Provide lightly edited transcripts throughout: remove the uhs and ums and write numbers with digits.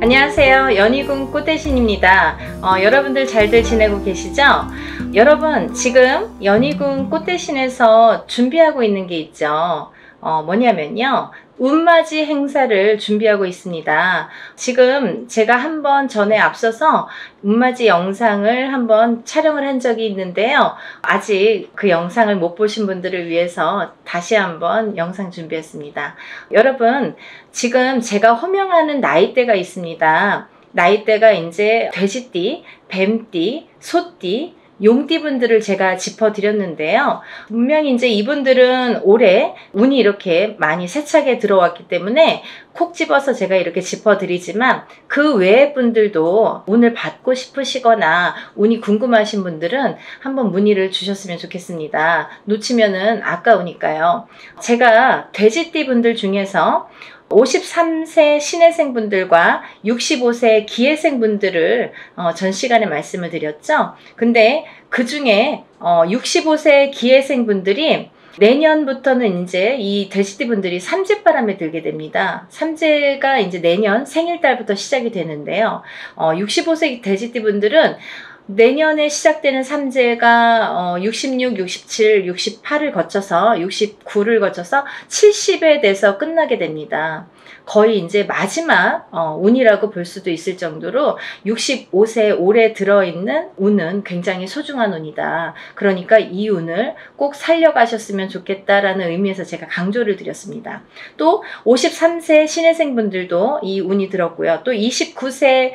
안녕하세요. 연희궁 꽃대신입니다. 여러분들 잘들 지내고 계시죠? 여러분 지금 연희궁 꽃대신에서 준비하고 있는 게 있죠. 뭐냐면요, 운맞이 행사를 준비하고 있습니다. 지금 제가 한번 전에 앞서서 운맞이 영상을 한번 촬영을 한 적이 있는데요, 아직 그 영상을 못 보신 분들을 위해서 다시 한번 영상 준비했습니다. 여러분, 지금 제가 호명하는 나이대가 있습니다. 나이대가 이제 돼지띠, 뱀띠, 소띠, 용띠 분들을 제가 짚어드렸는데요. 분명히 이제 이분들은 올해 운이 이렇게 많이 세차게 들어왔기 때문에 콕 집어서 제가 이렇게 짚어드리지만, 그 외의 분들도 운을 받고 싶으시거나 운이 궁금하신 분들은 한번 문의를 주셨으면 좋겠습니다. 놓치면은 아까우니까요. 제가 돼지띠 분들 중에서 53세 신해생 분들과 65세 기해생 분들을 전 시간에 말씀을 드렸죠. 근데 그 중에 65세 기해생 분들이 내년부터는 이제 이 돼지띠 분들이 삼재바람에 들게 됩니다. 삼재가 이제 내년 생일달부터 시작이 되는데요. 65세 돼지띠 분들은 내년에 시작되는 삼재가 66, 67, 68을 거쳐서 69를 거쳐서 70에 돼서 끝나게 됩니다. 거의 이제 마지막 운이라고 볼 수도 있을 정도로 65세 올해 들어있는 운은 굉장히 소중한 운이다. 그러니까 이 운을 꼭 살려가셨으면 좋겠다라는 의미에서 제가 강조를 드렸습니다. 또 53세 신해생 분들도 이 운이 들었고요. 또 29세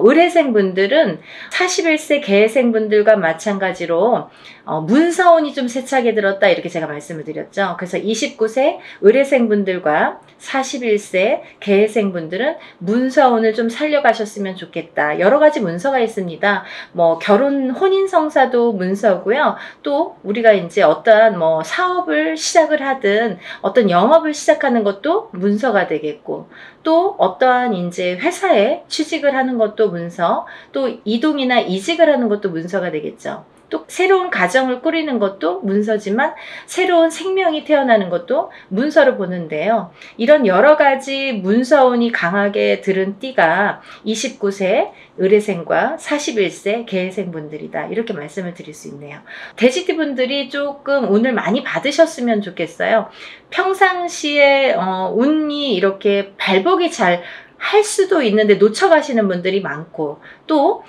을해생 분들은 41세 개해생 분들과 마찬가지로 문서운이 좀 세차게 들었다, 이렇게 제가 말씀을 드렸죠. 그래서 29세 을해생 분들과 41세 개해생 분들은 문서운을 좀 살려가셨으면 좋겠다. 여러 가지 문서가 있습니다. 뭐 결혼 혼인 성사도 문서고요. 또 우리가 이제 어떠한 뭐 사업을 시작을 하든 어떤 영업을 시작하는 것도 문서가 되겠고, 또 어떠한 이제 회사에 취직을 하는 것도 문서, 또 이동이나 이직을 하는 것도 문서가 되겠죠. 또 새로운 가정을 꾸리는 것도 문서지만 새로운 생명이 태어나는 것도 문서로 보는데요. 이런 여러 가지 문서운이 강하게 들은 띠가 29세 을해생과 41세 개해생 분들이다, 이렇게 말씀을 드릴 수 있네요. 돼지띠 분들이 조금 운을 많이 받으셨으면 좋겠어요. 평상시에 운이 이렇게 발복이 잘 할 수도 있는데 놓쳐가시는 분들이 많고, 또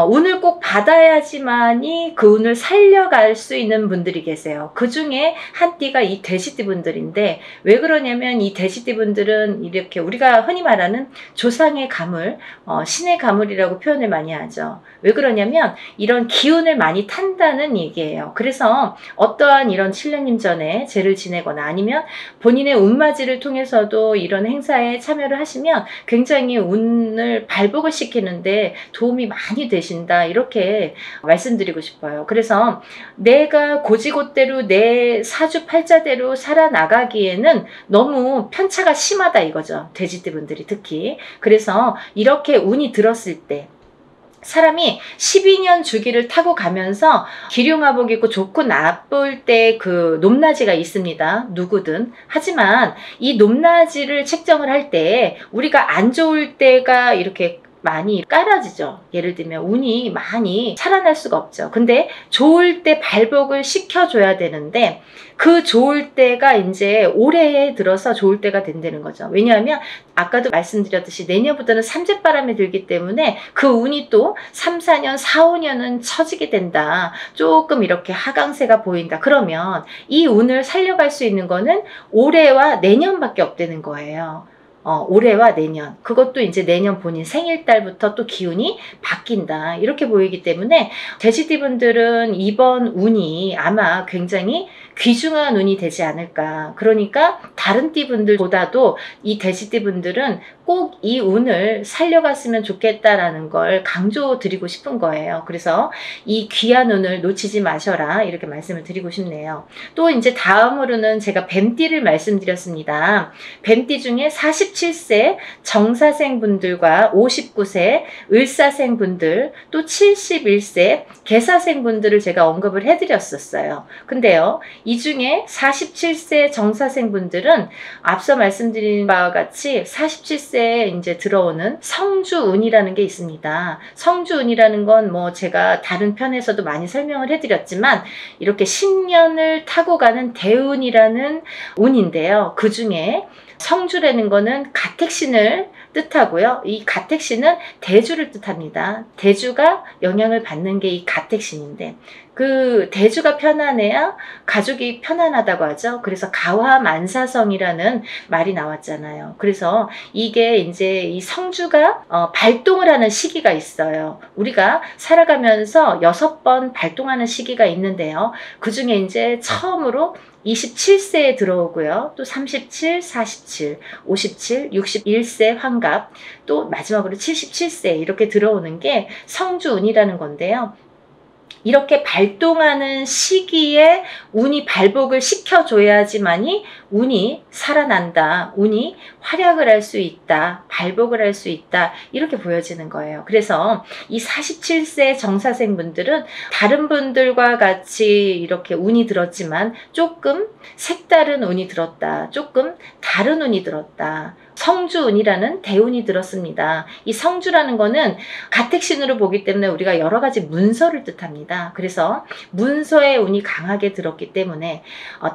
운을 꼭 받아야지만이 그 운을 살려갈 수 있는 분들이 계세요. 그 중에 한 띠가 이 돼지띠 분들인데, 왜 그러냐면 이 돼지띠 분들은 이렇게 우리가 흔히 말하는 조상의 가물, 신의 가물이라고 표현을 많이 하죠. 왜 그러냐면 이런 기운을 많이 탄다는 얘기예요. 그래서 어떠한 이런 7년님 전에 제를 지내거나 아니면 본인의 운맞이를 통해서도 이런 행사에 참여를 하시면 굉장히 운을 발복을 시키는데 도움이 많이 되신다, 이렇게 말씀드리고 싶어요. 그래서 내가 고지고대로 내 사주팔자대로 살아나가기에는 너무 편차가 심하다 이거죠. 돼지띠 분들이 특히. 그래서 이렇게 운이 들었을 때 사람이 12년 주기를 타고 가면서 기륭화복 입고 좋고 나쁠 때 그 높낮이가 있습니다. 누구든. 하지만 이 높낮이를 책정을 할 때 우리가 안 좋을 때가 이렇게 많이 깔아지죠. 예를 들면 운이 많이 살아날 수가 없죠. 근데 좋을 때 발복을 시켜줘야 되는데, 그 좋을 때가 이제 올해에 들어서 좋을 때가 된다는 거죠. 왜냐하면 아까도 말씀드렸듯이 내년부터는 삼재바람이 들기 때문에 그 운이 또 3, 4년, 4, 5년은 처지게 된다. 조금 이렇게 하강세가 보인다. 그러면 이 운을 살려갈 수 있는 거는 올해와 내년밖에 없다는 거예요. 올해와 내년, 그것도 이제 내년 본인 생일달부터 또 기운이 바뀐다, 이렇게 보이기 때문에 돼지띠 분들은 이번 운이 아마 굉장히 귀중한 운이 되지 않을까. 그러니까 다른 띠 분들보다도 이 돼지띠 분들은 꼭 이 운을 살려갔으면 좋겠다라는 걸 강조드리고 싶은 거예요. 그래서 이 귀한 운을 놓치지 마셔라, 이렇게 말씀을 드리고 싶네요. 또 이제 다음으로는 제가 뱀띠를 말씀드렸습니다. 뱀띠 중에 47세 정사생 분들과 59세 을사생 분들, 또 71세 개사생 분들을 제가 언급을 해드렸었어요. 근데요, 이 중에 47세 정사생분들은 앞서 말씀드린 바와 같이 47세에 이제 들어오는 성주운이라는 게 있습니다. 성주운이라는 건 뭐 제가 다른 편에서도 많이 설명을 해드렸지만 이렇게 신년을 타고 가는 대운이라는 운인데요. 그 중에 성주라는 거는 가택신을 뜻하고요. 이 가택신은 대주를 뜻합니다. 대주가 영향을 받는 게 이 가택신인데 그 대주가 편안해야 가족이 편안하다고 하죠. 그래서 가화만사성이라는 말이 나왔잖아요. 그래서 이게 이제 이 성주가 발동을 하는 시기가 있어요. 우리가 살아가면서 6번 발동하는 시기가 있는데요. 그 중에 이제 처음으로 27세에 들어오고요. 또 37, 47, 57, 61세 환갑, 또 마지막으로 77세 이렇게 들어오는 게 성주운이라는 건데요. 이렇게 발동하는 시기에 운이 발복을 시켜줘야지만이 운이 살아난다, 운이 활약을 할 수 있다, 발복을 할 수 있다 이렇게 보여지는 거예요. 그래서 이 47세 정사생분들은 다른 분들과 같이 이렇게 운이 들었지만 조금 색다른 운이 들었다, 조금 다른 운이 들었다. 성주운이라는 대운이 들었습니다. 이 성주라는 거는 가택신으로 보기 때문에 우리가 여러 가지 문서를 뜻합니다. 그래서 문서의 운이 강하게 들었기 때문에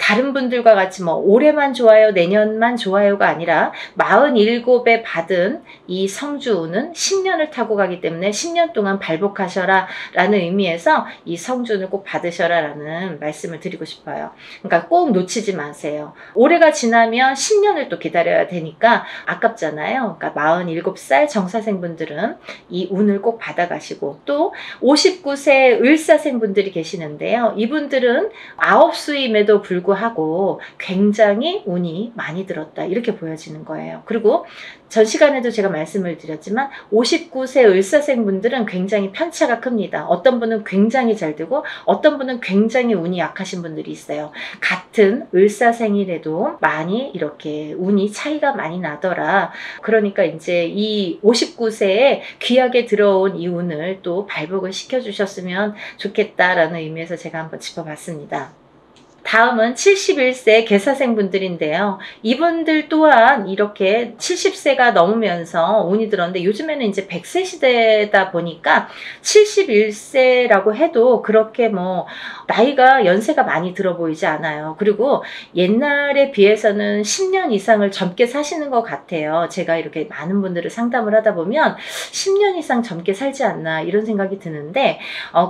다른 분들과 같이 뭐 올해만 좋아요, 내년만 좋아요가 아니라 47에 받은 이 성주운은 10년을 타고 가기 때문에 10년 동안 발복하셔라 라는 의미에서 이 성주운을 꼭 받으셔라 라는 말씀을 드리고 싶어요. 그러니까 꼭 놓치지 마세요. 올해가 지나면 10년을 또 기다려야 되니까 아깝잖아요. 그러니까 47살 정사생분들은 이 운을 꼭 받아가시고 또 59세 을사생분들이 계시는데요. 이분들은 아홉수임에도 불구하고 굉장히 운이 많이 들었다 이렇게 보여지는 거예요. 그리고 전 시간에도 제가 말씀을 드렸지만 59세 을사생분들은 굉장히 편차가 큽니다. 어떤 분은 굉장히 잘 되고 어떤 분은 굉장히 운이 약하신 분들이 있어요. 같은 을사생일에도 많이 이렇게 운이 차이가 많이 나더라. 그러니까 이제 이 59세에 귀하게 들어온 이 운을 또 발복을 시켜주셨으면 좋겠다라는 의미에서 제가 한번 짚어봤습니다. 다음은 71세 계사생분들인데요. 이분들 또한 이렇게 70세가 넘으면서 운이 들었는데 요즘에는 이제 100세 시대다 보니까 71세라고 해도 그렇게 뭐 나이가 연세가 많이 들어 보이지 않아요. 그리고 옛날에 비해서는 10년 이상을 젊게 사시는 것 같아요. 제가 이렇게 많은 분들을 상담을 하다 보면 10년 이상 젊게 살지 않나 이런 생각이 드는데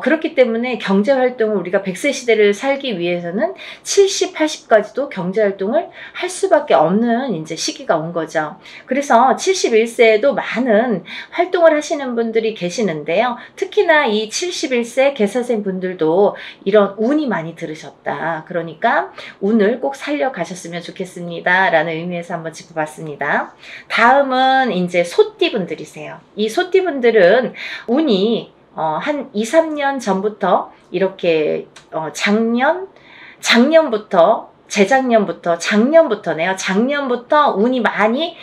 그렇기 때문에 경제활동을 우리가 100세 시대를 살기 위해서는 70, 80까지도 경제활동을 할 수밖에 없는 이제 시기가 온 거죠. 그래서 71세에도 많은 활동을 하시는 분들이 계시는데요. 특히나 이 71세 계사생 분들도 이런 운이 많이 들으셨다. 그러니까 운을 꼭 살려가셨으면 좋겠습니다. 라는 의미에서 한번 짚어봤습니다. 다음은 이제 소띠 분들이세요. 이 소띠 분들은 운이 한 2, 3년 전부터 이렇게 작년부터 운이 많이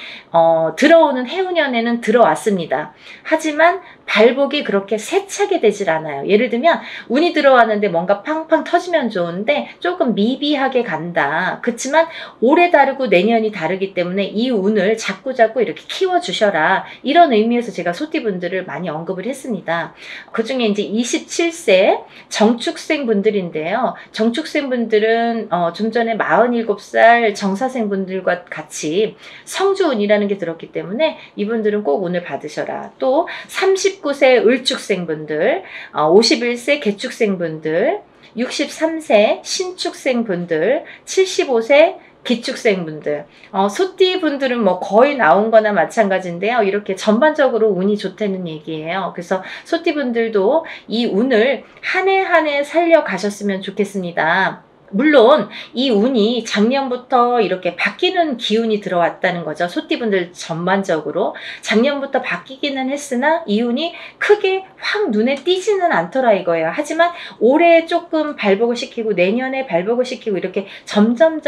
들어오는 해운년에는 들어왔습니다. 하지만 발복이 그렇게 세차게 되질 않아요. 예를 들면 운이 들어왔는데 뭔가 팡팡 터지면 좋은데 조금 미비하게 간다. 그렇지만 올해 다르고 내년이 다르기 때문에 이 운을 자꾸자꾸 이렇게 키워주셔라. 이런 의미에서 제가 소띠분들을 많이 언급을 했습니다. 그 중에 이제 27세 정축생 분들인데요. 정축생 분들은 좀 전에 47살 정사생 분들과 같이 성주운이라는 게 들었기 때문에 이분들은 꼭 운을 받으셔라. 또 39세 을축생분들, 51세 개축생분들, 63세 신축생분들, 75세 기축생분들, 소띠 분들은 뭐 거의 나온 거나 마찬가지인데요. 이렇게 전반적으로 운이 좋다는 얘기예요. 그래서 소띠 분들도 이 운을 한 해 한 해 살려가셨으면 좋겠습니다. 물론 이 운이 작년부터 이렇게 바뀌는 기운이 들어왔다는 거죠. 소띠분들 전반적으로 작년부터 바뀌기는 했으나 이 운이 크게 확 눈에 띄지는 않더라 이거예요. 하지만 올해 조금 발복을 시키고 내년에 발복을 시키고 이렇게 점점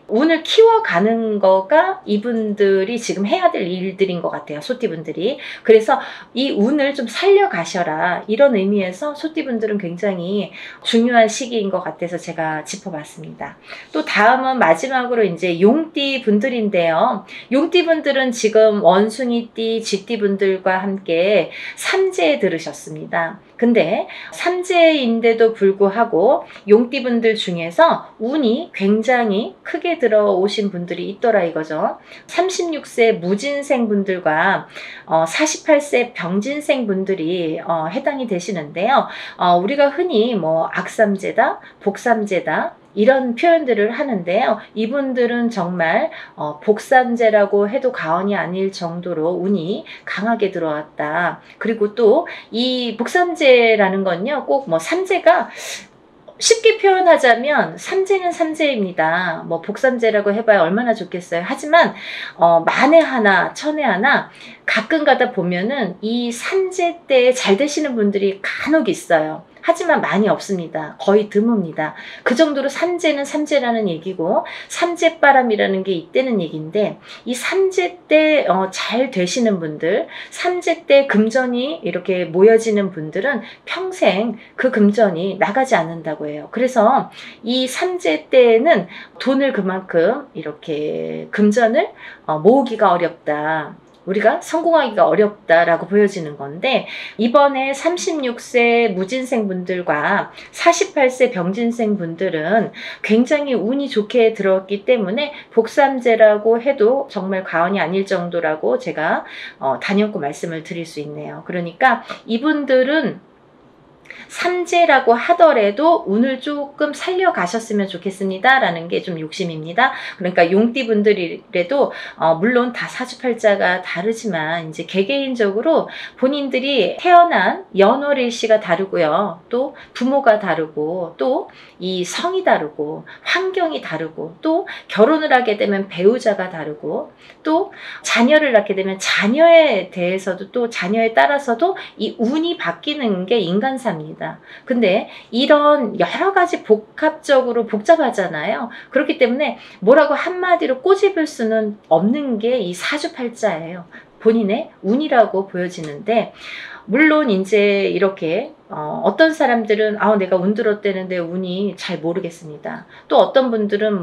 운을 키워가는 거가 이분들이 지금 해야 될 일들인 것 같아요. 소띠분들이. 그래서 이 운을 좀 살려가셔라 이런 의미에서 소띠분들은 굉장히 중요한 시기인 것 같아서 제가 제가 짚어봤습니다. 또 다음은 마지막으로 이제 용띠 분들인데요. 용띠 분들은 지금 원숭이띠, 쥐띠 분들과 함께 삼재에 들으셨습니다. 근데 삼재인데도 불구하고 용띠 분들 중에서 운이 굉장히 크게 들어오신 분들이 있더라 이거죠. 36세 무진생 분들과 48세 병진생 분들이 해당이 되시는데요. 우리가 흔히 뭐 악삼재다, 복삼재다 이런 표현들을 하는데요. 이분들은 정말 복삼재라고 해도 과언이 아닐 정도로 운이 강하게 들어왔다. 그리고 또 이 복삼재라는 건요, 꼭 뭐 삼재가 쉽게 표현하자면 삼재는 삼재입니다. 뭐 복삼재라고 해봐야 얼마나 좋겠어요. 하지만 만에 하나 천에 하나 가끔 가다 보면은 이 삼재 때 잘 되시는 분들이 간혹 있어요. 하지만 많이 없습니다. 거의 드뭅니다. 그 정도로 삼재는 삼재라는 얘기고 삼재바람이라는 게 있다는 얘기인데, 이 삼재 때 잘 되시는 분들, 삼재 때 금전이 이렇게 모여지는 분들은 평생 그 금전이 나가지 않는다고 해요. 그래서 이 삼재 때는 돈을 그만큼 이렇게 금전을 모으기가 어렵다. 우리가 성공하기가 어렵다라고 보여지는 건데, 이번에 36세 무진생 분들과 48세 병진생 분들은 굉장히 운이 좋게 들어왔기 때문에 복삼재라고 해도 정말 과언이 아닐 정도라고 제가 단연코 말씀을 드릴 수 있네요. 그러니까 이분들은 삼재라고 하더라도 운을 조금 살려가셨으면 좋겠습니다 라는 게 좀 욕심입니다. 그러니까 용띠 분들이라도 물론 다 사주팔자가 다르지만 이제 개개인적으로 본인들이 태어난 연월일시가 다르고요, 또 부모가 다르고, 또 이 성이 다르고, 환경이 다르고, 또 결혼을 하게 되면 배우자가 다르고, 또 자녀를 낳게 되면 자녀에 대해서도, 또 자녀에 따라서도 이 운이 바뀌는 게 인간사입니다. 근데 이런 여러 가지 복합적으로 복잡하잖아요. 그렇기 때문에 뭐라고 한마디로 꼬집을 수는 없는 게 이 사주팔자예요. 본인의 운이라고 보여지는데, 물론 이제 이렇게 어떤 사람들은 내가 운 들었다는데 운이 잘 모르겠습니다. 또 어떤 분들은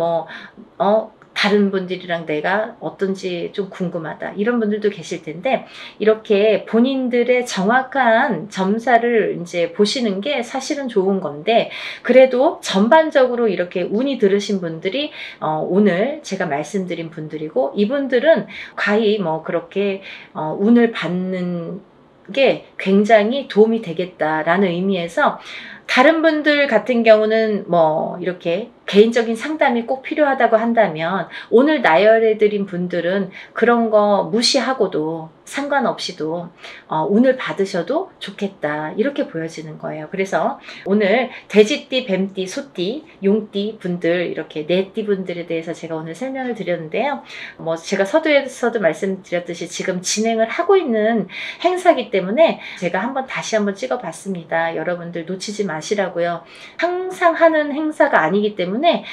다른 분들이랑 내가 어떤지 좀 궁금하다, 이런 분들도 계실 텐데, 이렇게 본인들의 정확한 점사를 이제 보시는 게 사실은 좋은 건데, 그래도 전반적으로 이렇게 운이 들으신 분들이 오늘 제가 말씀드린 분들이고, 이분들은 과히 뭐 그렇게 운을 받는 게 굉장히 도움이 되겠다라는 의미에서, 다른 분들 같은 경우는 뭐 이렇게 개인적인 상담이 꼭 필요하다고 한다면, 오늘 나열해드린 분들은 그런 거 무시하고도 상관없이도 운을 받으셔도 좋겠다, 이렇게 보여지는 거예요. 그래서 오늘 돼지띠, 뱀띠, 소띠, 용띠 분들, 이렇게 네 띠 분들에 대해서 제가 오늘 설명을 드렸는데요. 뭐 제가 서두에서도 말씀드렸듯이 지금 진행을 하고 있는 행사이기 때문에 제가 다시 한번 찍어봤습니다. 여러분들 놓치지 마시라고요. 항상 하는 행사가 아니기 때문에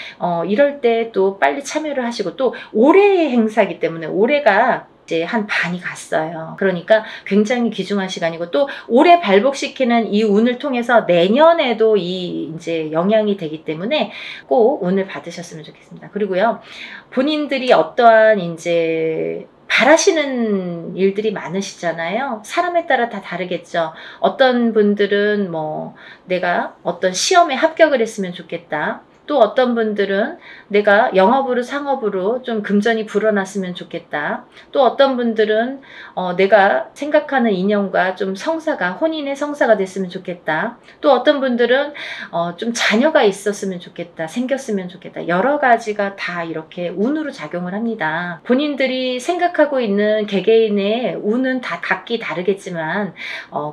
이럴 때 또 빨리 참여를 하시고, 또 올해의 행사이기 때문에 올해가 이제 한 반이 갔어요. 그러니까 굉장히 귀중한 시간이고, 또 올해 발복시키는 이 운을 통해서 내년에도 이제 영향이 되기 때문에 꼭 운을 받으셨으면 좋겠습니다. 그리고요, 본인들이 어떠한 이제 바라시는 일들이 많으시잖아요. 사람에 따라 다 다르겠죠. 어떤 분들은 뭐 내가 어떤 시험에 합격을 했으면 좋겠다. 또 어떤 분들은 내가 영업으로 상업으로 좀 금전이 불어났으면 좋겠다. 또 어떤 분들은 내가 생각하는 인연과 좀 성사가, 혼인의 성사가 됐으면 좋겠다. 또 어떤 분들은 좀 자녀가 있었으면 좋겠다, 생겼으면 좋겠다. 여러 가지가 다 이렇게 운으로 작용을 합니다. 본인들이 생각하고 있는 개개인의 운은 다 각기 다르겠지만,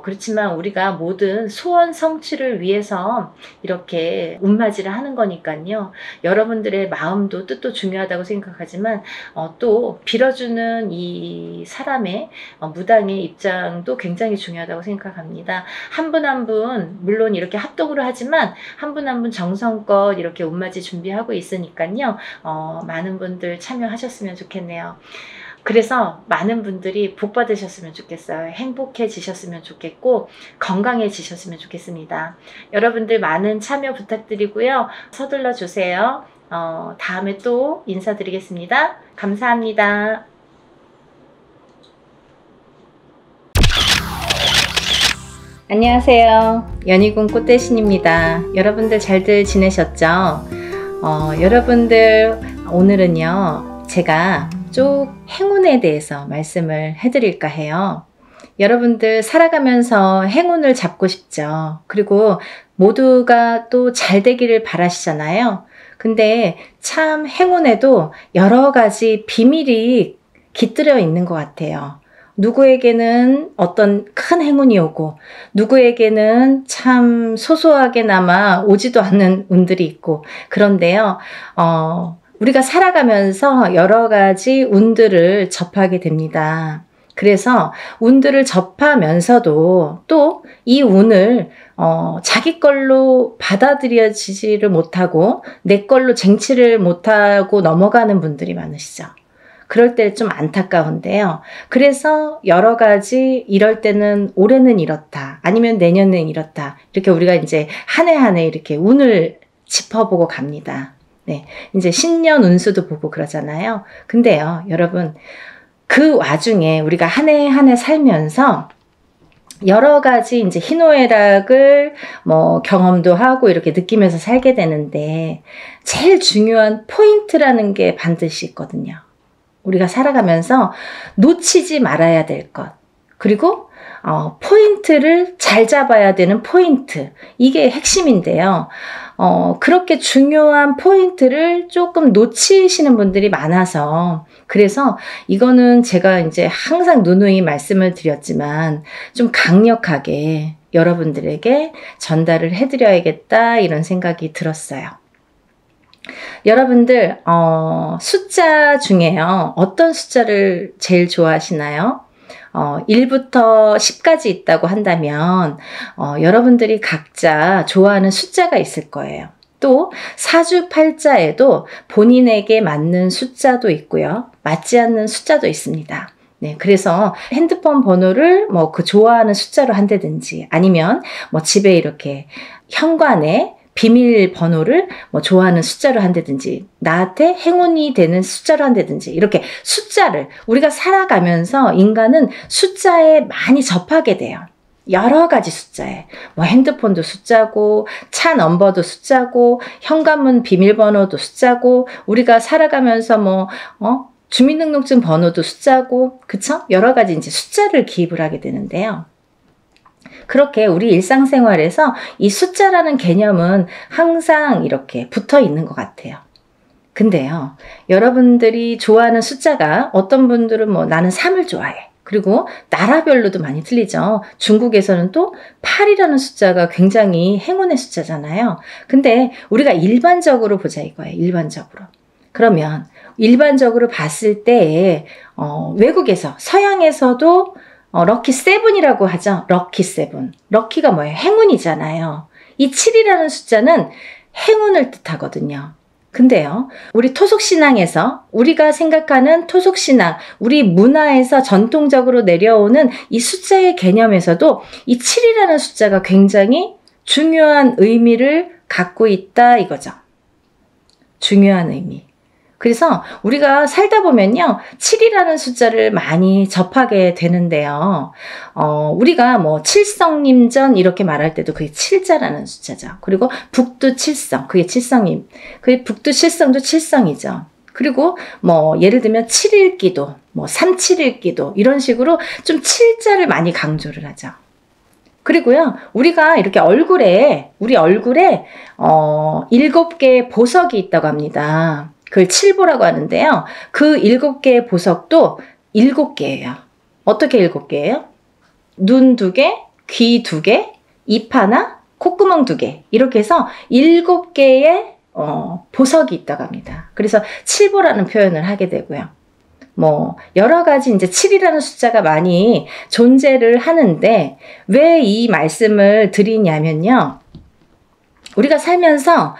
그렇지만 우리가 모든 소원 성취를 위해서 이렇게 운맞이를 하는 거니까 여러분들의 마음도 뜻도 중요하다고 생각하지만, 또 빌어주는 이 사람의 무당의 입장도 굉장히 중요하다고 생각합니다. 한 분 한 분 물론 이렇게 합동으로 하지만 한 분 한 분 정성껏 이렇게 운맞이 준비하고 있으니까요. 많은 분들 참여하셨으면 좋겠네요. 그래서 많은 분들이 복 받으셨으면 좋겠어요. 행복해지셨으면 좋겠고 건강해지셨으면 좋겠습니다. 여러분들 많은 참여 부탁드리고요. 서둘러 주세요. 다음에 또 인사드리겠습니다. 감사합니다. 안녕하세요. 연희궁 꽃대신입니다. 여러분들 잘들 지내셨죠? 여러분들 오늘은요, 제가 쭉 행운에 대해서 말씀을 해드릴까 해요. 여러분들 살아가면서 행운을 잡고 싶죠. 그리고 모두가 또 잘 되기를 바라시잖아요. 근데 참 행운에도 여러 가지 비밀이 깃들여 있는 것 같아요. 누구에게는 어떤 큰 행운이 오고 누구에게는 참 소소하게나마 오지도 않는 운들이 있고, 그런데요, 우리가 살아가면서 여러 가지 운들을 접하게 됩니다. 그래서 운들을 접하면서도 또 이 운을 자기 걸로 받아들여지지를 못하고 내 걸로 쟁취를 못하고 넘어가는 분들이 많으시죠. 그럴 때 좀 안타까운데요. 그래서 여러 가지 이럴 때는 올해는 이렇다, 아니면 내년은 이렇다, 이렇게 우리가 이제 한 해 한 해 이렇게 운을 짚어보고 갑니다. 네, 이제 신년 운수도 보고 그러잖아요. 근데요, 여러분, 그 와중에 우리가 한 해 한 해 살면서 여러 가지 이제 희노애락을 경험도 하고 이렇게 느끼면서 살게 되는데, 제일 중요한 포인트라는 게 반드시 있거든요. 우리가 살아가면서 놓치지 말아야 될 것, 그리고 포인트를 잘 잡아야 되는 포인트, 이게 핵심인데요. 그렇게 중요한 포인트를 조금 놓치시는 분들이 많아서, 그래서 이거는 제가 이제 항상 누누이 말씀을 드렸지만 좀 강력하게 여러분들에게 전달을 해드려야겠다, 이런 생각이 들었어요. 여러분들 숫자 중에요, 어떤 숫자를 제일 좋아하시나요? 1부터 10까지 있다고 한다면 여러분들이 각자 좋아하는 숫자가 있을 거예요. 또 사주팔자에도 본인에게 맞는 숫자도 있고요, 맞지 않는 숫자도 있습니다. 네, 그래서 핸드폰 번호를 그 좋아하는 숫자로 한다든지, 아니면 집에 이렇게 현관에 비밀번호를 좋아하는 숫자로 한다든지, 나한테 행운이 되는 숫자로 한다든지, 이렇게 숫자를 우리가 살아가면서 인간은 숫자에 많이 접하게 돼요. 여러 가지 숫자에, 핸드폰도 숫자고, 차 넘버도 숫자고, 현관문 비밀번호도 숫자고, 우리가 살아가면서 주민등록증 번호도 숫자고, 그쵸? 여러 가지 이제 숫자를 기입을 하게 되는데요. 그렇게 우리 일상생활에서 이 숫자라는 개념은 항상 이렇게 붙어 있는 것 같아요. 근데요, 여러분들이 좋아하는 숫자가, 어떤 분들은 나는 3을 좋아해. 그리고 나라별로도 많이 틀리죠. 중국에서는 또 8이라는 숫자가 굉장히 행운의 숫자잖아요. 근데 우리가 일반적으로 보자 이거예요. 일반적으로. 그러면 일반적으로 봤을 때 외국에서, 서양에서도 럭키 세븐이라고 하죠. 럭키 세븐. 럭키가 뭐예요? 행운이잖아요. 이 7이라는 숫자는 행운을 뜻하거든요. 근데요, 우리 토속신앙에서, 우리가 생각하는 토속신앙, 우리 문화에서 전통적으로 내려오는 이 숫자의 개념에서도 이 7이라는 숫자가 굉장히 중요한 의미를 갖고 있다, 이거죠. 중요한 의미. 그래서 우리가 살다 보면요, 7이라는 숫자를 많이 접하게 되는데요. 우리가 칠성림전 이렇게 말할 때도 그게 7자라는 숫자죠. 그리고 북두칠성, 그게 칠성임. 그게 북두칠성도 칠성이죠. 그리고 예를 들면 7일기도, 371기도, 이런 식으로 좀 7자를 많이 강조를 하죠. 그리고요, 우리가 이렇게 우리 얼굴에 7개의 보석이 있다고 합니다. 그걸 칠보라고 하는데요. 그 7개의 보석도 7개예요. 어떻게 7개예요? 눈 2개, 귀 2개, 입 하나, 콧구멍 2개, 이렇게 해서 7개의 보석이 있다고 합니다. 그래서 칠보라는 표현을 하게 되고요. 여러 가지 이제 7이라는 숫자가 많이 존재를 하는데, 왜 이 말씀을 드리냐면요, 우리가 살면서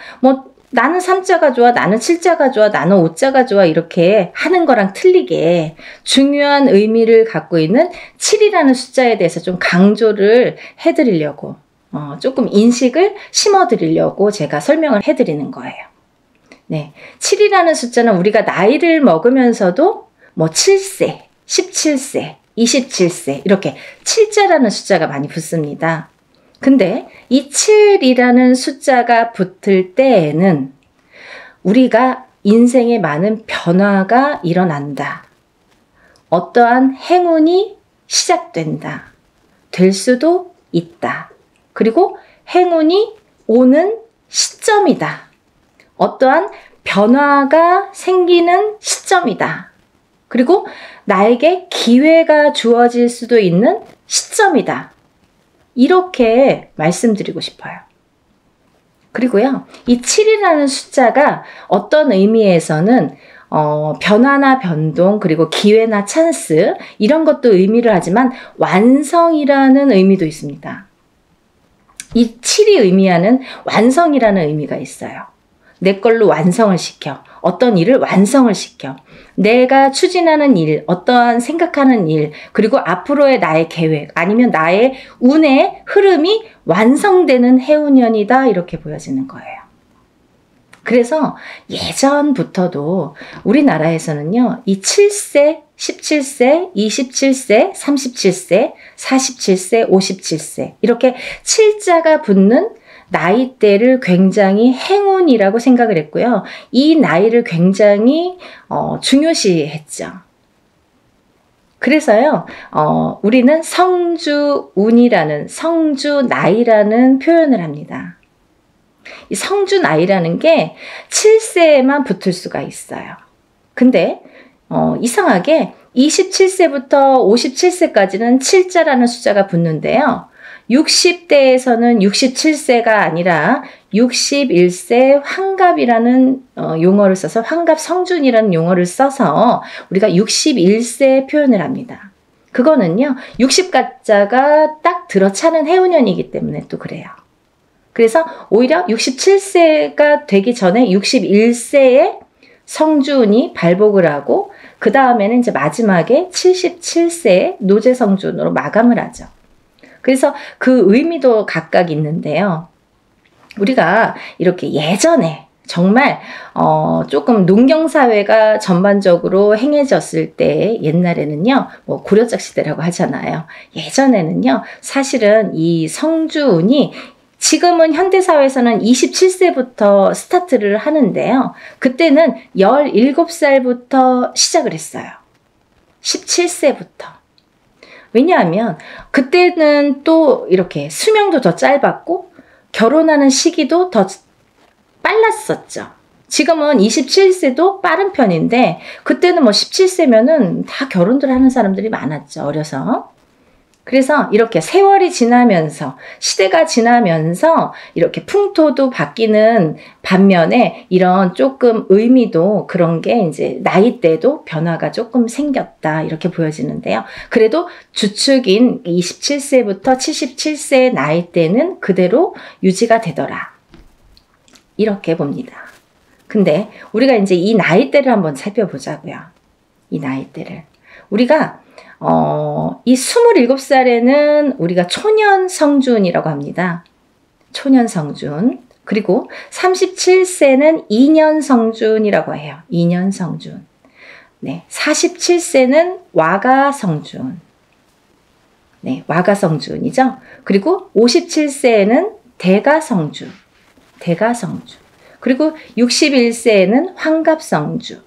나는 3자가 좋아, 나는 7자가 좋아, 나는 5자가 좋아 이렇게 하는 거랑 틀리게 중요한 의미를 갖고 있는 7이라는 숫자에 대해서 좀 강조를 해드리려고 조금 인식을 심어드리려고 제가 설명을 해드리는 거예요. 네, 7이라는 숫자는 우리가 나이를 먹으면서도 뭐 7세, 17세, 27세 이렇게 7자라는 숫자가 많이 붙습니다. 근데 이 7이라는 숫자가 붙을 때에는 우리가 인생에 많은 변화가 일어난다. 어떠한 행운이 시작된다. 될 수도 있다. 그리고 행운이 오는 시점이다. 어떠한 변화가 생기는 시점이다. 그리고 나에게 기회가 주어질 수도 있는 시점이다. 이렇게 말씀드리고 싶어요. 그리고요, 이 7이라는 숫자가 어떤 의미에서는 변화나 변동, 그리고 기회나 찬스 이런 것도 의미를 하지만 완성이라는 의미도 있습니다. 이 7이 의미하는 완성이라는 의미가 있어요. 내 걸로 완성을 시켜. 어떤 일을 완성을 시켜. 내가 추진하는 일, 어떠한 생각하는 일, 그리고 앞으로의 나의 계획, 아니면 나의 운의 흐름이 완성되는 해운년이다 이렇게 보여지는 거예요. 그래서 예전부터도 우리나라에서는요, 이 7세, 17세, 27세, 37세, 47세, 57세 이렇게 7자가 붙는 나이대를 굉장히 행운이라고 생각을 했고요. 이 나이를 굉장히 중요시했죠. 그래서요, 우리는 성주운이라는, 성주나이라는 표현을 합니다. 이 성주나이라는 게 7세에만 붙을 수가 있어요. 근데 이상하게 27세부터 57세까지는 7자라는 숫자가 붙는데요. 60대에서는 67세가 아니라 61세 환갑이라는 용어를 써서 환갑성준이라는 용어를 써서 우리가 61세 표현을 합니다. 그거는요, 60가짜가 딱 들어차는 해운년이기 때문에 또 그래요. 그래서 오히려 67세가 되기 전에 61세에 성준이 발복을 하고 그 다음에는 이제 마지막에 77세에 노제성준으로 마감을 하죠. 그래서 그 의미도 각각 있는데요. 우리가 이렇게 예전에 정말 조금 농경사회가 전반적으로 행해졌을 때 옛날에는요, 뭐 고려적 시대라고 하잖아요. 예전에는요, 사실은 이 성주운이 지금은 현대사회에서는 27세부터 스타트를 하는데요. 그때는 17살부터 시작을 했어요. 17세부터. 왜냐하면 그때는 또 이렇게 수명도 더 짧았고 결혼하는 시기도 더 빨랐었죠. 지금은 27세도 빠른 편인데 그때는 뭐 17세면은 다 결혼들 하는 사람들이 많았죠. 어려서. 그래서 이렇게 세월이 지나면서 시대가 지나면서 이렇게 풍토도 바뀌는 반면에 이런 조금 의미도 그런 게 이제 나이대도 변화가 조금 생겼다 이렇게 보여지는데요. 그래도 주축인 27세부터 77세의 나이대는 그대로 유지가 되더라. 이렇게 봅니다. 근데 우리가 이제 이 나이대를 한번 살펴보자고요. 이 나이대를. 우리가 이 27살에는 우리가 초년성준이라고 합니다. 초년성준. 그리고 37세는 2년성준이라고 해요. 2년성준. 네, 47세는 와가성준. 네, 와가성준이죠. 그리고 57세에는 대가성준. 대가성준. 그리고 61세에는 환갑성주.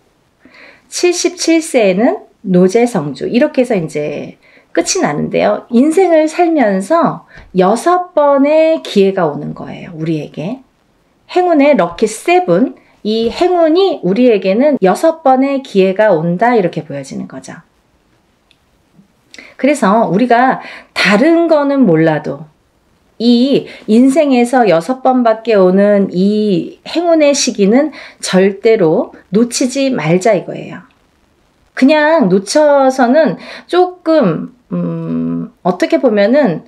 77세에는 노제성주. 이렇게 해서 이제 끝이 나는데요. 인생을 살면서 6번의 기회가 오는 거예요. 우리에게. 행운의 럭키 7. 이 행운이 우리에게는 6번의 기회가 온다. 이렇게 보여지는 거죠. 그래서 우리가 다른 거는 몰라도 이 인생에서 6번밖에 오는 이 행운의 시기는 절대로 놓치지 말자 이거예요. 그냥 놓쳐서는 조금 어떻게 보면은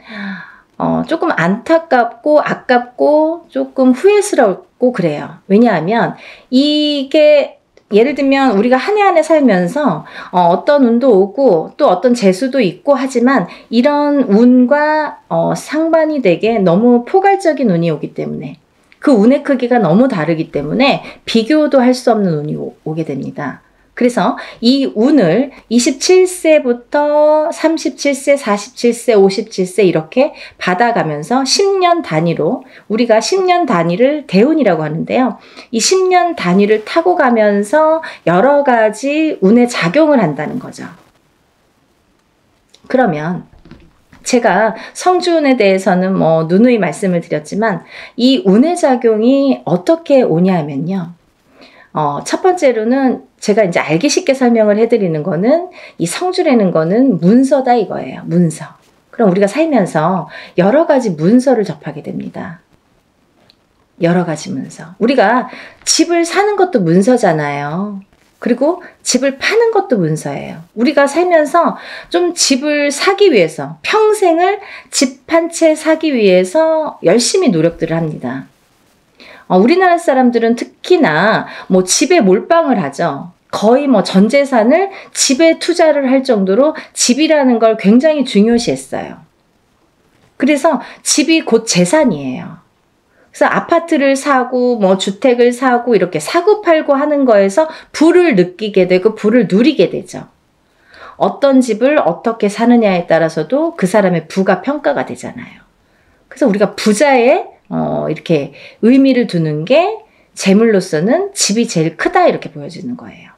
조금 안타깝고 아깝고 조금 후회스럽고 그래요. 왜냐하면 이게 예를 들면 우리가 한 해 한 해 살면서 어떤 운도 오고 또 어떤 재수도 있고 하지만 이런 운과 상반이 되게 너무 포괄적인 운이 오기 때문에 그 운의 크기가 너무 다르기 때문에 비교도 할 수 없는 운이 오게 됩니다. 그래서 이 운을 27세부터 37세, 47세, 57세 이렇게 받아가면서 10년 단위로 우리가 10년 단위를 대운이라고 하는데요. 이 10년 단위를 타고 가면서 여러 가지 운에 작용을 한다는 거죠. 그러면 제가 성주운에 대해서는 누누이 말씀을 드렸지만 이 운의 작용이 어떻게 오냐면요. 첫 번째로는 제가 이제 알기 쉽게 설명을 해드리는 거는 이 성주라는 거는 문서다 이거예요. 문서. 그럼 우리가 살면서 여러 가지 문서를 접하게 됩니다. 여러 가지 문서. 우리가 집을 사는 것도 문서잖아요. 그리고 집을 파는 것도 문서예요. 우리가 살면서 좀 집을 사기 위해서 평생을 집 한 채 사기 위해서 열심히 노력들을 합니다. 우리나라 사람들은 특히나 집에 몰빵을 하죠. 거의 전 재산을 집에 투자를 할 정도로 집이라는 걸 굉장히 중요시했어요. 그래서 집이 곧 재산이에요. 그래서 아파트를 사고 주택을 사고 이렇게 사고 팔고 하는 거에서 부를 느끼게 되고 부를 누리게 되죠. 어떤 집을 어떻게 사느냐에 따라서도 그 사람의 부가 평가가 되잖아요. 그래서 우리가 부자의 이렇게 의미를 두는 게 재물로서는 집이 제일 크다 이렇게 보여지는 거예요.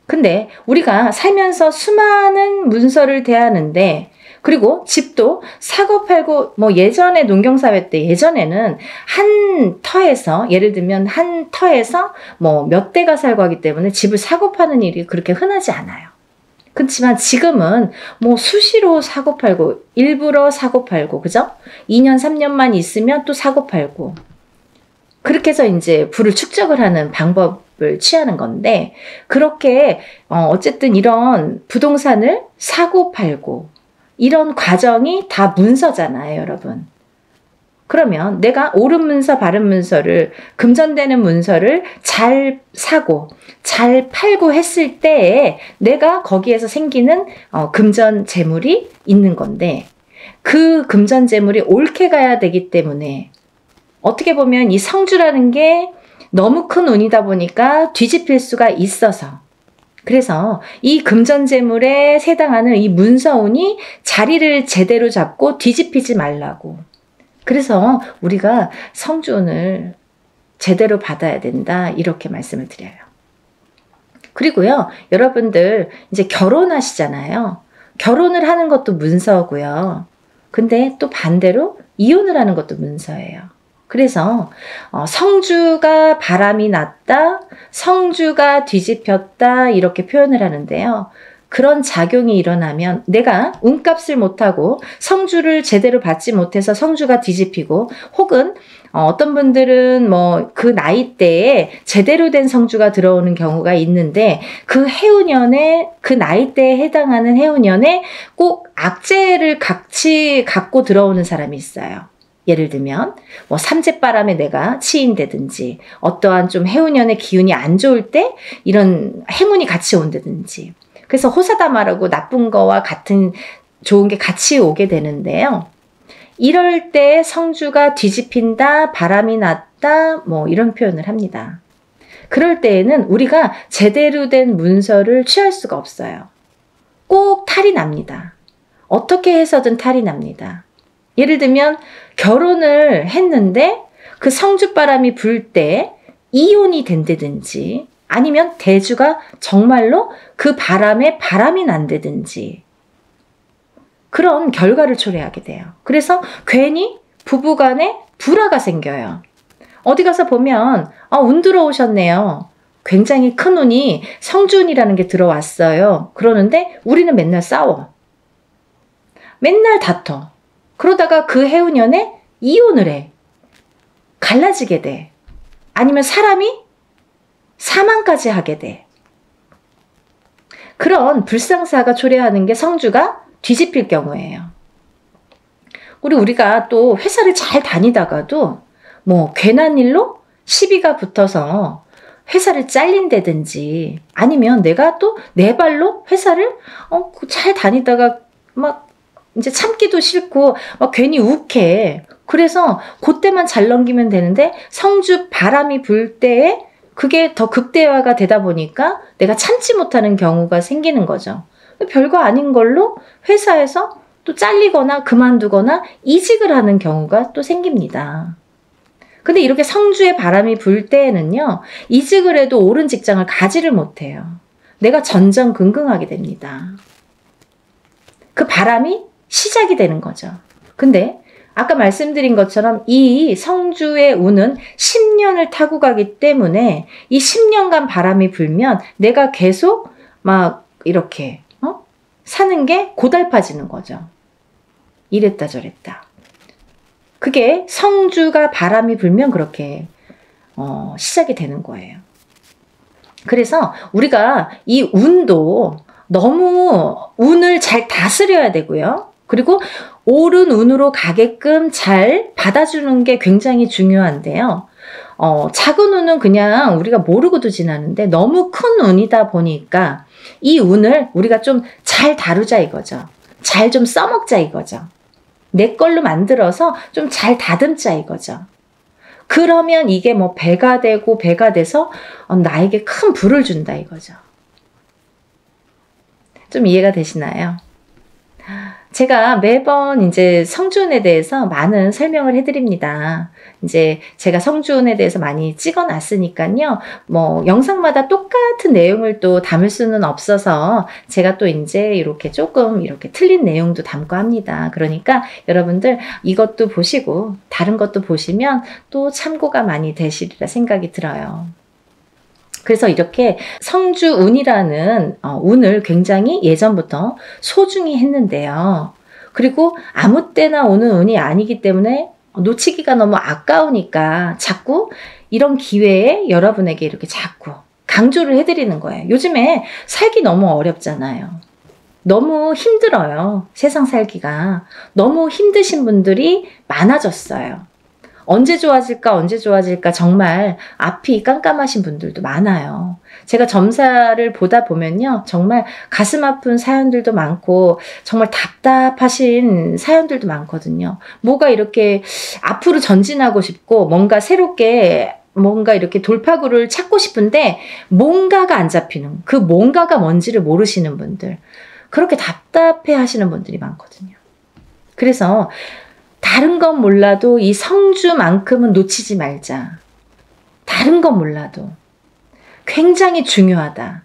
근데 우리가 살면서 수많은 문서를 대하는데 그리고 집도 사고 팔고 예전에 농경사회 때 예전에는 한 터에서 예를 들면 한 터에서 몇 대가 살고 하기 때문에 집을 사고 파는 일이 그렇게 흔하지 않아요. 그렇지만 지금은 수시로 사고 팔고 일부러 사고 팔고 그죠? 2년 3년만 있으면 또 사고 팔고 그렇게 해서 이제 부를 축적을 하는 방법을 취하는 건데 그렇게 어쨌든 이런 부동산을 사고 팔고 이런 과정이 다 문서잖아요, 여러분. 그러면 내가 옳은 문서, 바른 문서를 금전되는 문서를 잘 사고 잘 팔고 했을 때에 내가 거기에서 생기는 금전 재물이 있는 건데 그 금전 재물이 옳게 가야 되기 때문에 어떻게 보면 이 성주라는 게 너무 큰 운이다 보니까 뒤집힐 수가 있어서 그래서 이 금전재물에 해당하는 이 문서운이 자리를 제대로 잡고 뒤집히지 말라고. 그래서 우리가 성주운을 제대로 받아야 된다 이렇게 말씀을 드려요. 그리고요, 여러분들 이제 결혼하시잖아요. 결혼을 하는 것도 문서고요. 근데 또 반대로 이혼을 하는 것도 문서예요. 그래서 성주가 바람이 났다, 성주가 뒤집혔다 이렇게 표현을 하는데요. 그런 작용이 일어나면 내가 운값을 못하고 성주를 제대로 받지 못해서 성주가 뒤집히고 혹은 어떤 분들은 그 나이대에 제대로 된 성주가 들어오는 경우가 있는데 그 해운년에 그 나이대에 해당하는 해운년에 꼭 악재를 같이 갖고 들어오는 사람이 있어요. 예를 들면 삼재바람에 내가 치인다든지 어떠한 좀 해운년의 기운이 안 좋을 때 이런 해문이 같이 온다든지 그래서 호사다마라고 나쁜 거와 같은 좋은 게 같이 오게 되는데요. 이럴 때 성주가 뒤집힌다, 바람이 났다 이런 표현을 합니다. 그럴 때에는 우리가 제대로 된 문서를 취할 수가 없어요. 꼭 탈이 납니다. 어떻게 해서든 탈이 납니다. 예를 들면 결혼을 했는데 그 성주바람이 불 때 이혼이 된다든지 아니면 대주가 정말로 그 바람에 바람이 난다든지 그런 결과를 초래하게 돼요. 그래서 괜히 부부간에 불화가 생겨요. 어디 가서 보면 운 들어오셨네요. 굉장히 큰 운이 성주운이라는 게 들어왔어요. 그러는데 우리는 맨날 싸워. 맨날 다퉈. 그러다가 그 해운년에 이혼을 해. 갈라지게 돼. 아니면 사람이 사망까지 하게 돼. 그런 불상사가 초래하는 게 성주가 뒤집힐 경우예요. 그리고 우리가 또 회사를 잘 다니다가도 뭐 괜한 일로 시비가 붙어서 회사를 잘린다든지 아니면 내가 또 내 발로 회사를 잘 다니다가 막 이제 참기도 싫고 막 괜히 욱해. 그래서 그때만 잘 넘기면 되는데 성주 바람이 불 때에 그게 더 극대화가 되다 보니까 내가 참지 못하는 경우가 생기는 거죠. 별거 아닌 걸로 회사에서 또 잘리거나 그만두거나 이직을 하는 경우가 또 생깁니다. 근데 이렇게 성주의 바람이 불 때에는요, 이직을 해도 옳은 직장을 가지를 못해요. 내가 전전긍긍하게 됩니다. 그 바람이 시작이 되는 거죠. 근데 아까 말씀드린 것처럼 이 성주의 운은 10년을 타고 가기 때문에 이 10년간 바람이 불면 내가 계속 막 이렇게 사는 게 고달파지는 거죠. 이랬다 저랬다. 그게 성주가 바람이 불면 그렇게 시작이 되는 거예요. 그래서 우리가 이 운도 너무 운을 잘 다스려야 되고요. 그리고 옳은 운으로 가게끔 잘 받아주는 게 굉장히 중요한데요. 작은 운은 그냥 우리가 모르고도 지나는데 너무 큰 운이다 보니까 이 운을 우리가 좀 잘 다루자 이거죠. 잘 좀 써먹자 이거죠. 내 걸로 만들어서 좀 잘 다듬자 이거죠. 그러면 이게 뭐 배가 되고 배가 돼서 나에게 큰 부를 준다 이거죠. 좀 이해가 되시나요? 제가 매번 이제 성주운에 대해서 많은 설명을 해드립니다. 이제 제가 성주운에 대해서 많이 찍어놨으니까요. 뭐 영상마다 똑같은 내용을 또 담을 수는 없어서 제가 또 이제 이렇게 조금 이렇게 틀린 내용도 담고 합니다. 그러니까 여러분들 이것도 보시고 다른 것도 보시면 또 참고가 많이 되시리라 생각이 들어요. 그래서 이렇게 성주운이라는 운을 굉장히 예전부터 소중히 했는데요. 그리고 아무 때나 오는 운이 아니기 때문에 놓치기가 너무 아까우니까 자꾸 이런 기회에 여러분에게 이렇게 자꾸 강조를 해드리는 거예요. 요즘에 살기 너무 어렵잖아요. 너무 힘들어요. 세상 살기가. 너무 힘드신 분들이 많아졌어요. 언제 좋아질까 언제 좋아질까 정말 앞이 깜깜하신 분들도 많아요. 제가 점사를 보다 보면요. 정말 가슴 아픈 사연들도 많고 정말 답답하신 사연들도 많거든요. 뭐가 이렇게 앞으로 전진하고 싶고 뭔가 새롭게 뭔가 이렇게 돌파구를 찾고 싶은데 뭔가가 안 잡히는 그 뭔가가 뭔지를 모르시는 분들 그렇게 답답해 하시는 분들이 많거든요. 그래서 다른 건 몰라도 이 성주만큼은 놓치지 말자. 다른 건 몰라도 굉장히 중요하다.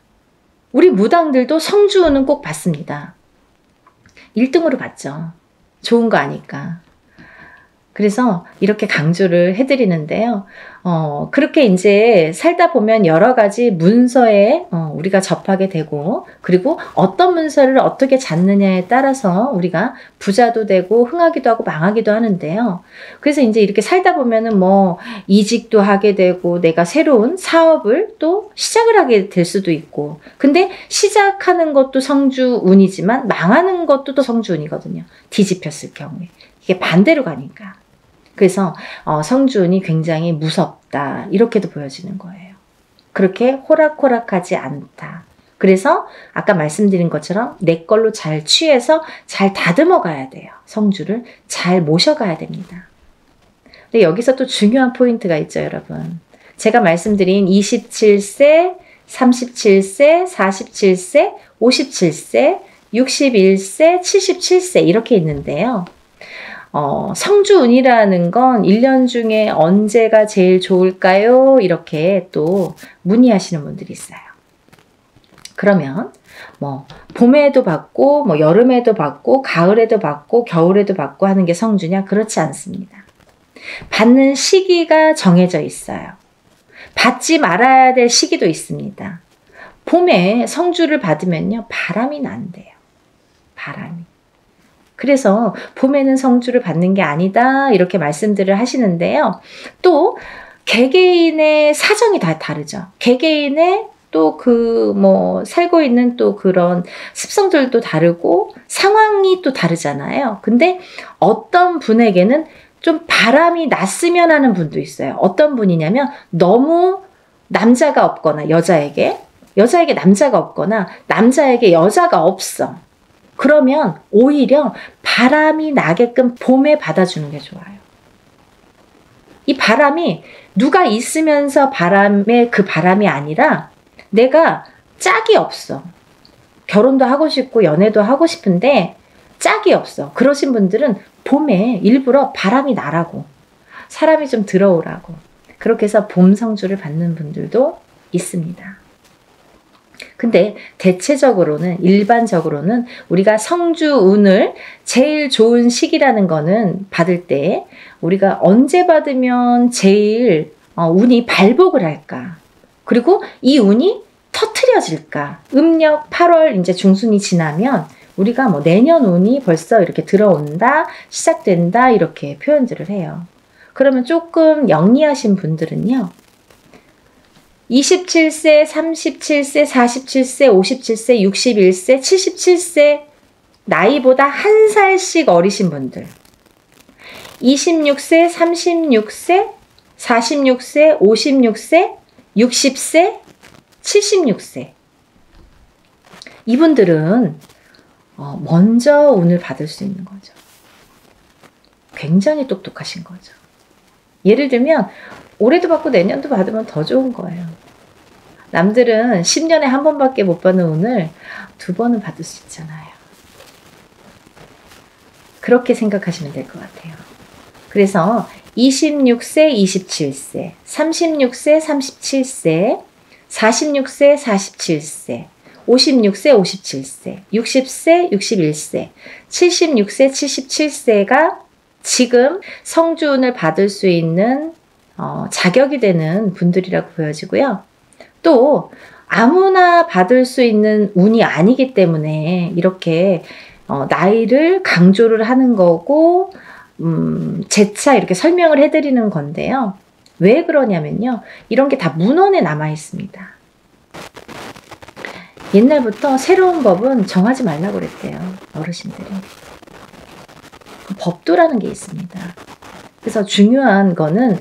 우리 무당들도 성주운은 꼭 받습니다. 1등으로 받죠. 좋은 거 아니까. 그래서 이렇게 강조를 해드리는데요. 그렇게 이제 살다 보면 여러 가지 문서에 우리가 접하게 되고 그리고 어떤 문서를 어떻게 잡느냐에 따라서 우리가 부자도 되고 흥하기도 하고 망하기도 하는데요. 그래서 이제 이렇게 살다 보면은 뭐 이직도 하게 되고 내가 새로운 사업을 또 시작을 하게 될 수도 있고 근데 시작하는 것도 성주운이지만 망하는 것도 또 성주운이거든요. 뒤집혔을 경우에. 이게 반대로 가니까. 그래서 성주운이 굉장히 무섭다 이렇게도 보여지는 거예요. 그렇게 호락호락하지 않다. 그래서 아까 말씀드린 것처럼 내 걸로 잘 취해서 잘 다듬어 가야 돼요. 성주를 잘 모셔가야 됩니다. 근데 여기서 또 중요한 포인트가 있죠, 여러분. 제가 말씀드린 27세, 37세, 47세, 57세, 61세, 77세 이렇게 있는데요. 성주운이라는 건 1년 중에 언제가 제일 좋을까요? 이렇게 또 문의하시는 분들이 있어요. 그러면 뭐 봄에도 받고 뭐 여름에도 받고 가을에도 받고 겨울에도 받고 하는 게 성주냐? 그렇지 않습니다. 받는 시기가 정해져 있어요. 받지 말아야 될 시기도 있습니다. 봄에 성주를 받으면요. 바람이 난대요. 바람이. 그래서 봄에는 성주를 받는 게 아니다 이렇게 말씀들을 하시는데요. 또 개개인의 사정이 다 다르죠. 개개인의 또 그 뭐 살고 있는 또 그런 습성들도 다르고 상황이 또 다르잖아요. 근데 어떤 분에게는 좀 바람이 났으면 하는 분도 있어요. 어떤 분이냐면 너무 남자가 없거나 여자에게 남자가 없거나 남자에게 여자가 없어. 그러면 오히려 바람이 나게끔 봄에 받아주는 게 좋아요. 이 바람이 누가 있으면서 바람의 그 바람이 아니라 내가 짝이 없어. 결혼도 하고 싶고 연애도 하고 싶은데 짝이 없어. 그러신 분들은 봄에 일부러 바람이 나라고, 사람이 좀 들어오라고, 그렇게 해서 봄 성주를 받는 분들도 있습니다. 근데 대체적으로는, 일반적으로는 우리가 성주운을 제일 좋은 시기라는 거는 받을 때 우리가 언제 받으면 제일 운이 발복을 할까? 그리고 이 운이 터트려질까? 음력 8월 이제 중순이 지나면 우리가 뭐 내년 운이 벌써 이렇게 들어온다, 시작된다 이렇게 표현들을 해요. 그러면 조금 영리하신 분들은요. 27세, 37세, 47세, 57세, 61세, 77세 나이보다 한 살씩 어리신 분들, 26세, 36세, 46세, 56세, 60세, 76세 이분들은 먼저 운을 받을 수 있는 거죠. 굉장히 똑똑하신 거죠. 예를 들면 올해도 받고 내년도 받으면 더 좋은 거예요. 남들은 10년에 한 번밖에 못 받는 운을 2번은 받을 수 있잖아요. 그렇게 생각하시면 될 것 같아요. 그래서 26세, 27세, 36세, 37세, 46세, 47세, 56세, 57세, 60세, 61세, 76세, 77세가 지금 성주운을 받을 수 있는 자격이 되는 분들이라고 보여지고요. 또 아무나 받을 수 있는 운이 아니기 때문에 이렇게 나이를 강조를 하는 거고 재차 이렇게 설명을 해드리는 건데요. 왜 그러냐면요. 이런 게 다 문헌에 남아 있습니다. 옛날부터 새로운 법은 정하지 말라고 그랬대요. 어르신들이. 법도라는 게 있습니다. 그래서 중요한 거는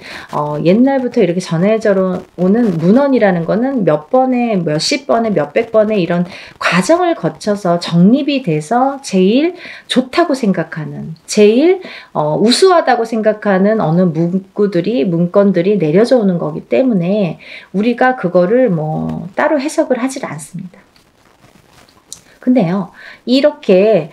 옛날부터 이렇게 전해져 오는 문헌이라는 거는 몇 번에, 몇십 번에, 몇백 번에 이런 과정을 거쳐서 정립이 돼서 제일 좋다고 생각하는, 제일 우수하다고 생각하는 어느 문건들이 내려져 오는 거기 때문에 우리가 그거를 뭐 따로 해석을 하질 않습니다. 근데요, 이렇게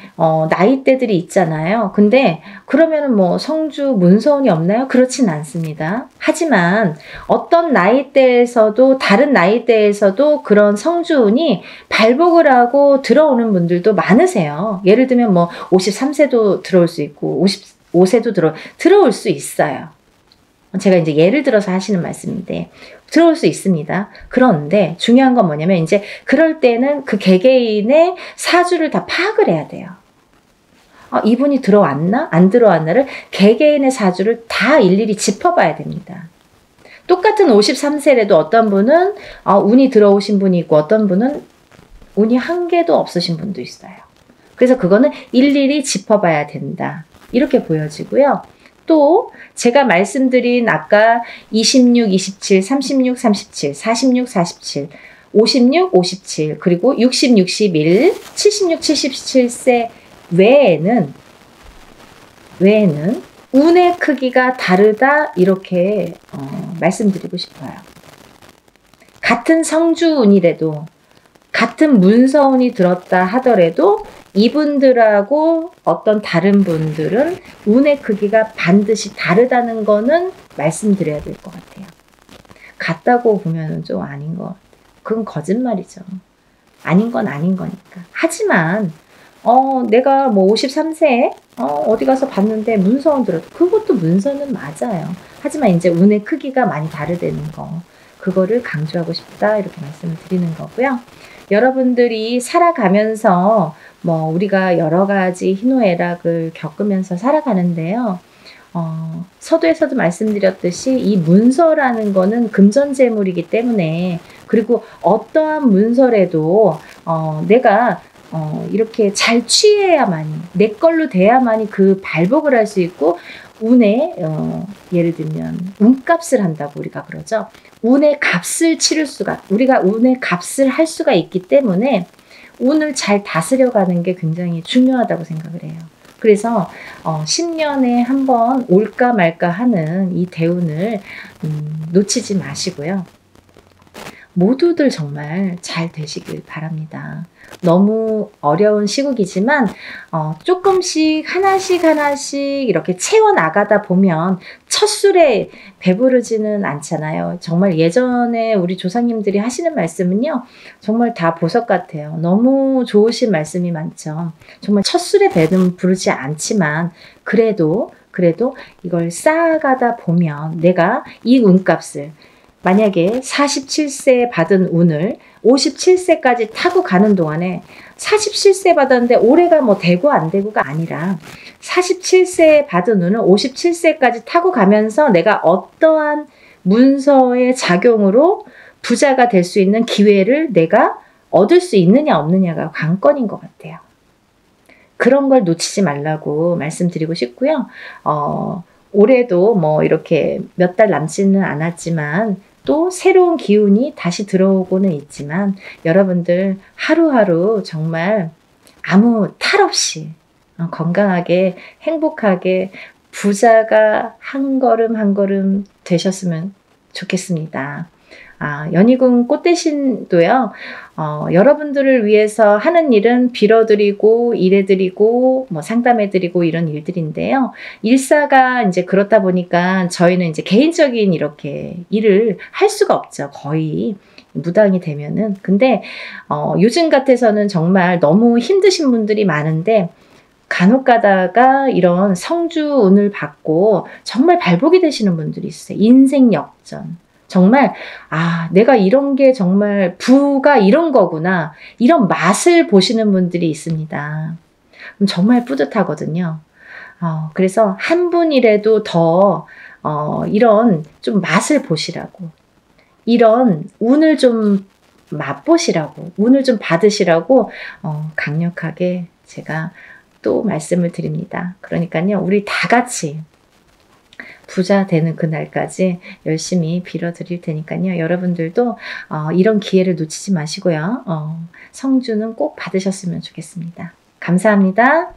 나이대들이 있잖아요. 근데 그러면은 뭐 성주 문서운이 없나요? 그렇진 않습니다. 하지만 어떤 나이대에서도, 다른 나이대에서도 그런 성주운이 발복을 하고 들어오는 분들도 많으세요. 예를 들면 뭐 53세도 들어올 수 있고 55세도 들어올 수 있어요. 제가 이제 예를 들어서 하시는 말씀인데 들어올 수 있습니다. 그런데 중요한 건 뭐냐면 이제 그럴 때는 그 개개인의 사주를 다 파악을 해야 돼요. 이분이 들어왔나? 안 들어왔나를 개개인의 사주를 다 일일이 짚어봐야 됩니다. 똑같은 53세라도 어떤 분은 운이 들어오신 분이 있고 어떤 분은 운이 한 개도 없으신 분도 있어요. 그래서 그거는 일일이 짚어봐야 된다. 이렇게 보여지고요. 또 제가 말씀드린 아까 26, 27, 36, 37, 46, 47, 56, 57 그리고 60, 61, 76, 77세 외에는 운의 크기가 다르다 이렇게 말씀드리고 싶어요. 같은 성주운이라도 같은 문서운이 들었다 하더라도 이분들하고 어떤 다른 분들은 운의 크기가 반드시 다르다는 거는 말씀드려야 될 것 같아요. 같다고 보면 좀 아닌 것 같아요. 그건 거짓말이죠. 아닌 건 아닌 거니까. 하지만 내가 뭐 53세에 어디 가서 봤는데 문서운 들어도 그것도 문서는 맞아요. 하지만 이제 운의 크기가 많이 다르다는 거, 그거를 강조하고 싶다 이렇게 말씀을 드리는 거고요. 여러분들이 살아가면서 뭐 우리가 여러 가지 희노애락을 겪으면서 살아가는데요. 서두에서도 말씀드렸듯이 이 문서라는 거는 금전재물이기 때문에, 그리고 어떠한 문서라도 내가 이렇게 잘 취해야만이, 내 걸로 돼야만이 그 발복을 할 수 있고, 운에 예를 들면 운값을 한다고 우리가 그러죠. 운의 값을 치를 수가, 우리가 운의 값을 할 수가 있기 때문에 운을 잘 다스려가는 게 굉장히 중요하다고 생각을 해요. 그래서 10년에 한 번 올까 말까 하는 이 대운을 놓치지 마시고요. 모두들 정말 잘 되시길 바랍니다. 너무 어려운 시국이지만 조금씩 하나씩 이렇게 채워나가다 보면 첫 술에 배부르지는 않잖아요. 정말 예전에 우리 조상님들이 하시는 말씀은요, 정말 다 보석 같아요. 너무 좋으신 말씀이 많죠. 정말 첫 술에 배는 부르지 않지만 그래도 이걸 쌓아가다 보면 내가 이 운값을, 만약에 47세에 받은 운을 57세까지 타고 가는 동안에, 47세 받았는데 올해가 뭐 되고 안 되고가 아니라 47세에 받은 운을 57세까지 타고 가면서 내가 어떠한 문서의 작용으로 부자가 될 수 있는 기회를 내가 얻을 수 있느냐 없느냐가 관건인 것 같아요. 그런 걸 놓치지 말라고 말씀드리고 싶고요. 올해도 뭐 이렇게 몇 달 남지는 않았지만 또 새로운 기운이 다시 들어오고는 있지만, 여러분들 하루하루 정말 아무 탈 없이 건강하게 행복하게 부자가 한 걸음 한 걸음 되셨으면 좋겠습니다. 연희궁 꽃대신도요, 여러분들을 위해서 하는 일은 빌어드리고 일해드리고 뭐 상담해드리고 이런 일들인데요. 일사가 이제 그렇다 보니까 저희는 이제 개인적인 이렇게 일을 할 수가 없죠. 거의 무당이 되면은. 근데 요즘 같아서는 정말 너무 힘드신 분들이 많은데, 간혹 가다가 이런 성주운을 받고 정말 발복이 되시는 분들이 있어요. 인생 역전. 정말 내가 이런 게 정말 부가 이런 거구나, 이런 맛을 보시는 분들이 있습니다. 정말 뿌듯하거든요. 그래서 한 분이라도 더 이런 좀 맛을 보시라고, 이런 운을 좀 맛보시라고, 운을 좀 받으시라고 강력하게 제가 또 말씀을 드립니다. 그러니까요, 우리 다 같이 부자 되는 그날까지 열심히 빌어드릴 테니까요. 여러분들도 이런 기회를 놓치지 마시고요. 성주는 꼭 받으셨으면 좋겠습니다. 감사합니다.